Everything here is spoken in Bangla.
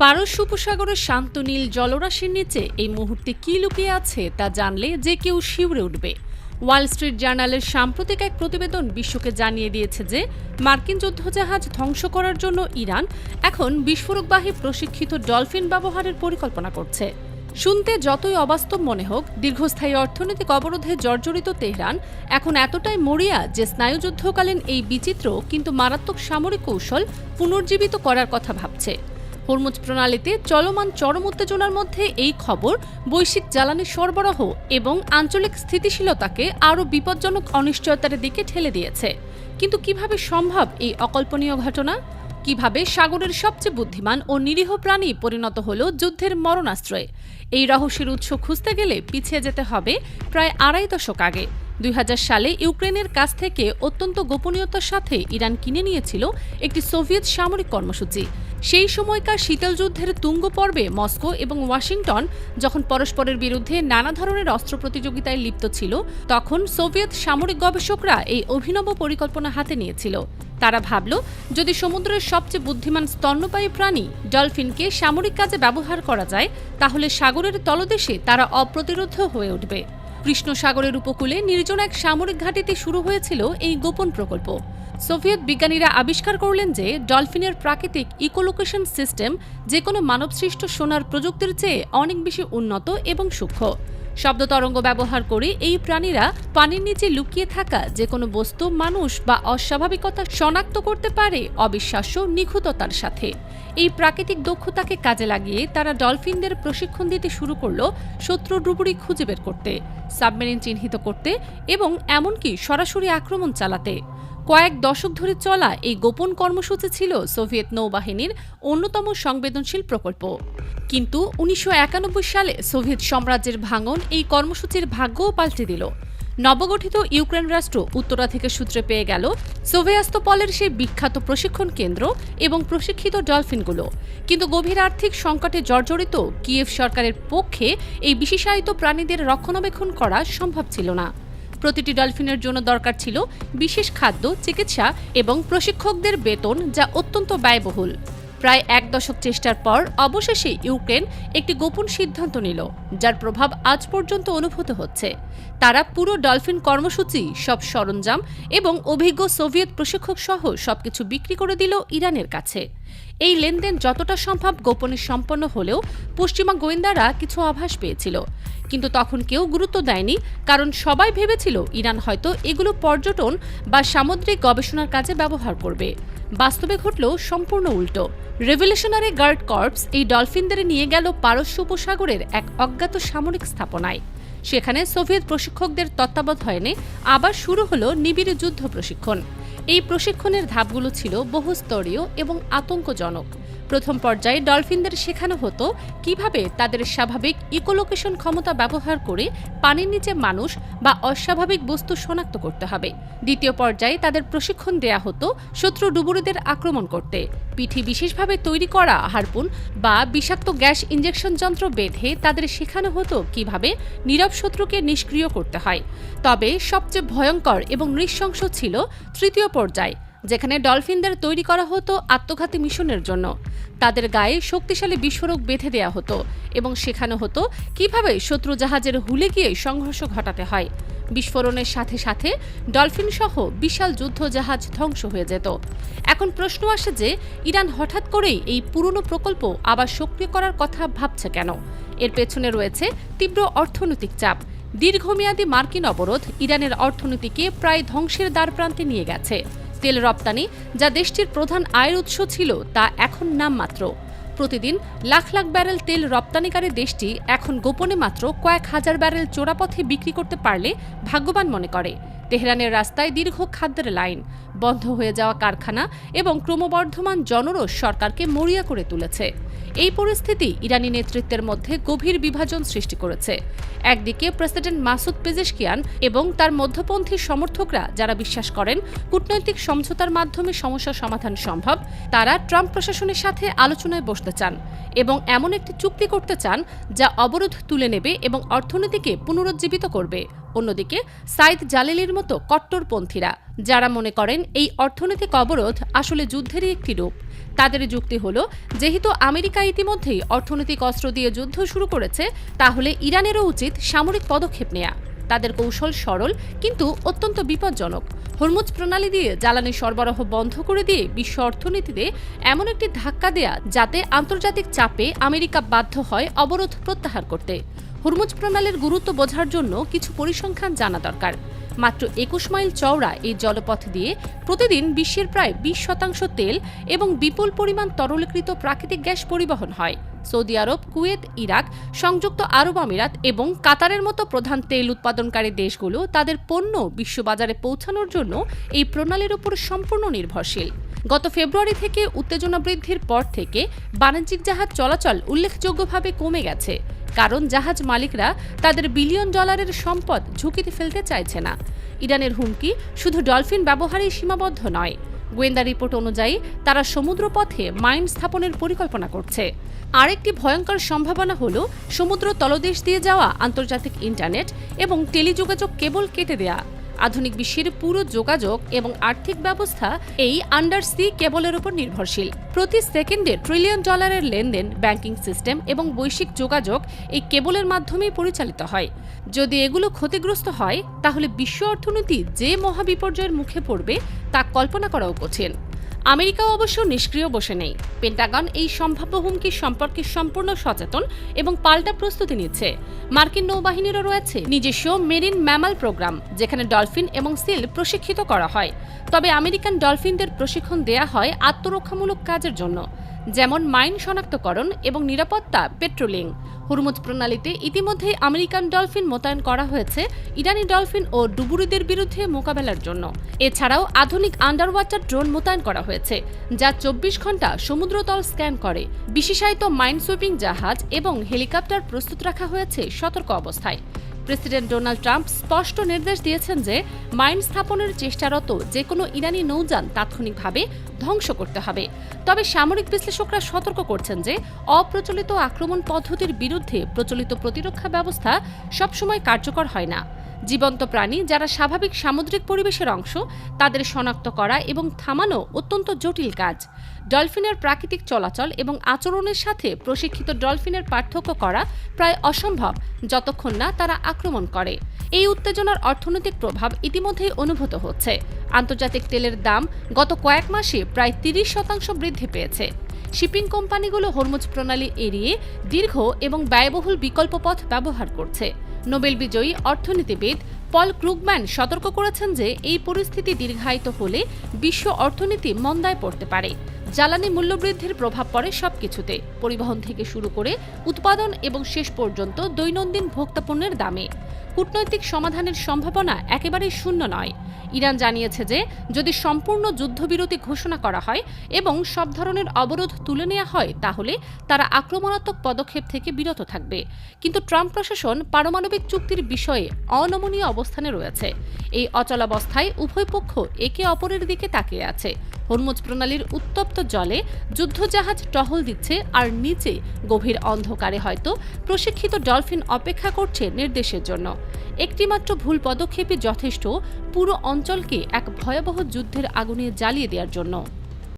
পারস্য উপসাগরের শান্ত নীল জলরাশির নিচে এই মুহূর্তে কি লুকিয়ে আছে তা জানলে যে কেউ শিউরে উঠবে। ওয়াল স্ট্রিট জার্নালের সাম্প্রতিক এক প্রতিবেদন বিশ্বকে জানিয়ে দিয়েছে যে মার্কিন যুদ্ধজাহাজ ধ্বংস করার জন্য ইরান এখন বিস্ফোরকবাহী প্রশিক্ষিত ডলফিন ব্যবহারের পরিকল্পনা করছে। শুনতে যতই অবাস্তব মনে হোক, দীর্ঘস্থায়ী অর্থনৈতিক অবরোধে জর্জরিত তেহরান এখন এতটাই মরিয়া যে স্নায়ুযুদ্ধকালীন এই বিচিত্র কিন্তু মারাত্মক সামরিক কৌশল পুনর্জীবিত করার কথা ভাবছে। হরমুজ প্রণালীতে চলমান চরম উত্তেজনার মধ্যে এই খবর বৈশ্বিক জ্বালানি সরবরাহ এবং আঞ্চলিক স্থিতিশীলতাকে আরও বিপজ্জনক অনিশ্চয়তার দিকে ঠেলে দিয়েছে। কিন্তু কিভাবে সম্ভব এই অকল্পনীয় ঘটনা? কিভাবে সাগরের সবচেয়ে বুদ্ধিমান ও নিরীহ প্রাণী পরিণত হল যুদ্ধের মরণাস্ত্রে? এই রহস্যের উৎস খুঁজতে গেলে পিছিয়ে যেতে হবে প্রায় আড়াই দশক আগে। 2000 সালে ইউক্রেনের কাছ থেকে অত্যন্ত গোপনীয়তার সাথে ইরান কিনে নিয়েছিল একটি সোভিয়েত সামরিক কর্মসূচি। সেই সময়কার শীতল যুদ্ধের তুঙ্গ পর্বে মস্কো এবং ওয়াশিংটন যখন পরস্পরের বিরুদ্ধে নানা ধরনের অস্ত্র প্রতিযোগিতায় লিপ্ত ছিল, তখন সোভিয়েত সামরিক গবেষকরা এই অভিনব পরিকল্পনা হাতে নিয়েছিল। তারা ভাবল, যদি সমুদ্রের সবচেয়ে বুদ্ধিমান স্তন্যপায়ী প্রাণী ডলফিনকে সামরিক কাজে ব্যবহার করা যায়, তাহলে সাগরের তলদেশে তারা অপ্রতিরোধ হয়ে উঠবে। কৃষ্ণ সাগরের উপকূলে নির্জন এক সামরিক ঘাঁটিতে শুরু হয়েছিল এই গোপন প্রকল্প। সোভিয়েত বিজ্ঞানীরা আবিষ্কার করলেন যে ডলফিনের প্রাকৃতিক ইকোলোকেশন সিস্টেম যে কোনো মানবসৃষ্ট সোনার প্রযুক্তির চেয়ে অনেক বেশি উন্নত এবং সূক্ষ্ম। শব্দ তরঙ্গ ব্যবহার করে এই প্রাণীরা পানির নিচে লুকিয়ে থাকা যে কোনো বস্তু, মানুষ বা অস্বাভাবিকতা শনাক্ত করতে পারে অবিশ্বাস্য নিখুঁততার সাথে। এই প্রাকৃতিক দক্ষতাকে কাজে লাগিয়ে তারা ডলফিনদের প্রশিক্ষণ দিতে শুরু করল শত্রু ডুবুরি খুঁজে বের করতে, সাবমেরিন চিহ্নিত করতে এবং এমনকি সরাসরি আক্রমণ চালাতে। কয়েক দশক ধরে চলা এই গোপন কর্মসূচি ছিল সোভিয়েত নৌবাহিনীর অন্যতম সংবেদনশীল প্রকল্প। কিন্তু 1991 সালে সোভিয়েত সাম্রাজ্যের ভাঙন এই কর্মসূচির ভাগ্যও পাল্টে দিল। নবগঠিত ইউক্রেন রাষ্ট্র উত্তরাধিকার সূত্রে পেয়ে গেল সেভাস্তোপলের সেই বিখ্যাত প্রশিক্ষণ কেন্দ্র এবং প্রশিক্ষিত ডলফিনগুলো। কিন্তু গভীর আর্থিক সংকটে জর্জরিত কিয়েভ সরকারের পক্ষে এই বিশেষায়িত প্রাণীদের রক্ষণাবেক্ষণ করা সম্ভব ছিল না। প্রতিটি ডলফিনের জন্য দরকার ছিল বিশেষ খাদ্য, চিকিৎসা এবং প্রশিক্ষকদের বেতন, যা অত্যন্ত ব্যয়বহুল। প্রায় এক দশক চেষ্টার পর অবশেষে ইউক্রেন একটি গোপন সিদ্ধান্ত নিল, যার প্রভাব আজ পর্যন্ত অনুভূত হচ্ছে। তারা পুরো ডলফিন কর্মসূচি, সব সরঞ্জাম এবং অভিজ্ঞ সোভিয়েত প্রশিক্ষক সহ সবকিছু বিক্রি করে দিল ইরানের কাছে। এই লেনদেন যতটা সম্ভব গোপনে সম্পন্ন হলেও পশ্চিমা গোয়েন্দারা কিছু আভাস পেয়েছিল। কিন্তু তখন কেউ গুরুত্ব দেয়নি, কারণ সবাই ভেবেছিল ইরান হয়তো এগুলো পর্যটন বা সামুদ্রিক গবেষণার কাজে ব্যবহার করবে। বাস্তবে ঘটল সম্পূর্ণ উল্টো। রেভলিউশনারি গার্ড কর্পস এই ডলফিনদের নিয়ে গেল পারস্য উপসাগরের এক অজ্ঞাত সামরিক স্থাপনায়। সেখানে সোভিয়েত প্রশিক্ষকদের তত্ত্বাবধানে আবার শুরু হলো নিবিড় যুদ্ধ প্রশিক্ষণ। এই প্রশিক্ষণের ধাপগুলো ছিল বহুস্তরীয় এবং আতঙ্কজনক। প্রথম পর্যায়ে ডলফিনদের শেখানো হতো কিভাবে তাদের স্বাভাবিক ইকোলোকেশন ক্ষমতা ব্যবহার করে পানির নিচে মানুষ বা অস্বাভাবিক বস্তু শনাক্ত করতে হবে। দ্বিতীয় পর্যায়ে তাদের প্রশিক্ষণ দেয়া হতো শত্রু ডুবুরিদের আক্রমণ করতে। পিঠে বিশেষভাবে তৈরি করা হারপুন বা বিষাক্ত গ্যাস ইঞ্জেকশন যন্ত্র বেঁধে তাদের শেখানো হতো কিভাবে নীরব শত্রুকে নিষ্ক্রিয় করতে হয়। তবে সবচেয়ে ভয়ঙ্কর এবং নৃশংস ছিল তৃতীয় পর্যায়, যেখানে ডলফিনদের তৈরি করা হতো আত্মঘাতী মিশনের জন্য। তাদের গায়ে শক্তিশালী বিস্ফোরক বেঁধে দেওয়া হতো এবং শেখানো হতো কিভাবে শত্রু জাহাজের হুলে গিয়ে সংঘর্ষ ঘটাতে হয়। বিস্ফোরণের সাথে সাথে ডলফিন সহ বিশাল যুদ্ধ জাহাজ ধ্বংস হয়ে যেত। এখন প্রশ্ন আসে যে ইরান হঠাৎ করেই এই পুরনো প্রকল্প আবার সক্রিয় করার কথা ভাবছে কেন? এর পেছনে রয়েছে তীব্র অর্থনৈতিক চাপ। দীর্ঘমেয়াদী মার্কিন অবরোধ ইরানের অর্থনীতিকে প্রায় ধ্বংসের দ্বারপ্রান্তে নিয়ে গেছে। তেল রপ্তানি, যা দেশটির প্রধান আয়ের উৎস ছিল, তা এখন নামমাত্র। প্রতিদিন লাখ লাখ ব্যারেল তেল রপ্তানিকারী দেশটি এখন গোপনে মাত্র কয়েক হাজার ব্যারেল চোরাপথে বিক্রি করতে পারলে ভাগ্যবান মনে করে। তেহরানের রাস্তায় দীর্ঘ খাদ্যের লাইন, বন্ধ হয়ে যাওয়া কারখানা এবং ক্রমবর্ধমান জনরোষ সরকারকে মরিয়া করে তুলেছে। এই পরিস্থিতি ইরানি নেতৃত্বের মধ্যে গভীর বিভাজন সৃষ্টি করেছে। একদিকে প্রেসিডেন্ট মাসুদ পেজেশকিয়ান এবং তার মধ্যপন্থী সমর্থকরা, যারা বিশ্বাস করেন কূটনৈতিক সমঝোতার মাধ্যমে সমস্যা সমাধান সম্ভব, তারা ট্রাম্প প্রশাসনের সাথে আলোচনায় বসতে চান এবং এমন একটি চুক্তি করতে চান যা অবরোধ তুলে নেবে এবং অর্থনীতিকে পুনরুজ্জীবিত করবে। অন্যদিকে সাইদ জালেলির মতো কট্টরপন্থীরা, যারা মনে করেন এই অর্থনৈতিক অবরোধ আসলে যুদ্ধেরই একটি রূপ, তাদের যুক্তি হলো, যেহেতু আমেরিকা ইতিমধ্যেই অর্থনৈতিক অস্ত্র দিয়ে যুদ্ধ শুরু করেছে, তাহলে ইরানেরও উচিত সামরিক পদক্ষেপ নেওয়া। তাদের কৌশল সরল কিন্তু অত্যন্ত বিপজ্জনক। হরমুজ প্রণালী দিয়ে জ্বালানি সরবরাহ বন্ধ করে দিয়ে বিশ্ব অর্থনীতিতে এমন একটি ধাক্কা দেয়া যাতে আন্তর্জাতিক চাপে আমেরিকা বাধ্য হয় অবরোধ প্রত্যাহার করতে। হরমুজ প্রণালীর গুরুত্ব বোঝার জন্য কিছু পরিসংখ্যান জানা দরকার। মাত্র ২১ মাইল চওড়া এই জলপথ দিয়ে প্রতিদিন বিশ্বের প্রায় ২০% তেল এবং বিপুল পরিমাণ তরলীকৃত প্রাকৃতিক গ্যাস পরিবহন হয়। সৌদি আরব, কুয়েত, ইরাক, সংযুক্ত আরব আমিরাত এবং কাতারের মতো প্রধান তেল উৎপাদনকারী দেশগুলো তাদের পণ্য বিশ্ববাজারে পৌঁছানোর জন্য এই প্রণালীর উপর সম্পূর্ণ নির্ভরশীল। গত ফেব্রুয়ারি থেকে উত্তেজনা বৃদ্ধির পর থেকে বাণিজ্যিক জাহাজ চলাচল উল্লেখযোগ্যভাবে কমে গেছে, কারণ জাহাজ মালিকরা তাদের বিলিয়ন ডলারের সম্পদ ঝুঁকিতে ফেলতে চাইছে না। ইরানের হুমকি শুধু ডলফিন ব্যবহারেই সীমাবদ্ধ নয়। গোয়েন্দা রিপোর্ট অনুযায়ী তারা সমুদ্রপথে মাইন স্থাপনের পরিকল্পনা করছে। আরেকটি ভয়ঙ্কর সম্ভাবনা হল সমুদ্র তলদেশ দিয়ে যাওয়া আন্তর্জাতিক ইন্টারনেট এবং টেলিযোগাযোগ কেবল কেটে দেয়া। আধুনিক বিশ্বের পুরো যোগাযোগ এবং আর্থিক ব্যবস্থা এই আন্ডারসি কেবলের উপর নির্ভরশীল। প্রতি সেকেন্ডে ট্রিলিয়ন ডলারের লেনদেন, ব্যাংকিং সিস্টেম এবং বৈশ্বিক যোগাযোগ এই কেবলের মাধ্যমেই পরিচালিত হয়। যদি এগুলো ক্ষতিগ্রস্ত হয়, তাহলে বিশ্ব অর্থনীতি যে মহাবিপর্যয়ের মুখে পড়বে তা কল্পনা করাও কঠিন। আমেরিকাও অবশ্য নিষ্ক্রিয় বসে নেই। পেন্টাগন এই সম্ভাব্য হুমকি সম্পর্কে সম্পূর্ণ সচেতন এবং পাল্টা প্রস্তুতি নিচ্ছে। মার্কিন নৌবাহিনীরও রয়েছে নিজস্ব মেরিন ম্যামাল প্রোগ্রাম, যেখানে ডলফিন এবং সিল প্রশিক্ষিত করা হয়। তবে আমেরিকান ডলফিনদের প্রশিক্ষণ দেয়া হয় আত্মরক্ষামূলক কাজের জন্য, যেমন মাইন শনাক্তকরণ এবং নিরাপত্তা পেট্রোলিং। হরমুজ প্রণালীতে ইতিমধ্যেই আমেরিকান ডলফিন মোতায়েন করা হয়েছে ইরানি ডলফিন ও ডুবুরিদের বিরুদ্ধে মোকাবেলার জন্য। এছাড়াও আধুনিক আন্ডার ওয়াটার ড্রোন মোতায়েন করা হয়েছে, যা ২৪ ঘন্টা সমুদ্রতল স্ক্যান করে। বিশেষায়িত মাইন সুইপিং জাহাজ এবং হেলিকপ্টার প্রস্তুত রাখা হয়েছে সতর্ক অবস্থায়। প্রেসিডেন্ট ডোনাল্ড ট্রাম্প স্পষ্ট নির্দেশ দিয়েছেন যে মাইন স্থাপনের চেষ্টারত যে কোনো ইরানি নৌযান তাৎক্ষণিকভাবে ধ্বংস করতে হবে। তবে সামরিক বিশ্লেষকরা সতর্ক করছেন যে অপ্রচলিত আক্রমণ পদ্ধতির বিরুদ্ধে প্রচলিত প্রতিরক্ষা ব্যবস্থা সবসময় কার্যকর হয় না। জীবন্ত প্রাণী যারা স্বাভাবিক সামুদ্রিক পরিবেশের অংশ, তাদের শনাক্ত করা এবং থামানো অত্যন্ত জটিল কাজ। ডলফিনের প্রাকৃতিক চলাচল এবং আচরণের সাথে প্রশিক্ষিত ডলফিনের পার্থক্য করা প্রায় অসম্ভব যতক্ষণ না তারা আক্রমণ করে। এই উত্তেজনার অর্থনৈতিক প্রভাব ইতিমধ্যেই অনুভূত হচ্ছে। আন্তর্জাতিক তেলের দাম গত কয়েক মাসে প্রায় ৩০% বৃদ্ধি পেয়েছে। শিপিং কোম্পানিগুলো হরমুজ প্রণালী এড়িয়ে দীর্ঘ এবং ব্যয়বহুল বিকল্প পথ ব্যবহার করছে। নোবেল বিজয়ী অর্থনীতিবিদ পল ক্রুগম্যান সতর্ক করেছেন যে এই পরিস্থিতি দীর্ঘায়িত হলে বিশ্ব অর্থনীতি মন্দায় পড়তে পারে। জ্বালানি মূল্যবৃদ্ধির প্রভাব পড়ে সবকিছুতে, পরিবহন থেকে শুরু করে উৎপাদন এবং শেষ পর্যন্ত দৈনন্দিন ভোক্তাপণ্যের দামে। কূটনৈতিক সমাধানের সম্ভাবনা একেবারেই শূন্য নয়। ইরান জানিয়েছে যে যদি সম্পূর্ণ যুদ্ধবিরতি ঘোষণা করা হয় এবং সব ধরনের অবরোধ তুলে নেওয়া হয়, তাহলে তারা আক্রমণাত্মক পদক্ষেপ থেকে বিরত থাকবে। কিন্তু ট্রাম্প প্রশাসন পারমাণবিক চুক্তির বিষয়ে অনমনীয় অবস্থানে রয়েছে। এই অচলাবস্থায় উভয় পক্ষ একে অপরের দিকে তাকিয়ে আছে। হরমুজ প্রণালীর উত্তপ্ত জলে যুদ্ধজাহাজ টহল দিচ্ছে, আর নিচে গভীর অন্ধকারে হয়তো প্রশিক্ষিত ডলফিন অপেক্ষা করছে নির্দেশের জন্য। একটিমাত্র ভুল পদক্ষেপই যথেষ্ট পুরো অঞ্চলকে এক ভয়াবহ যুদ্ধের আগুনে জ্বালিয়ে দেওয়ার জন্য।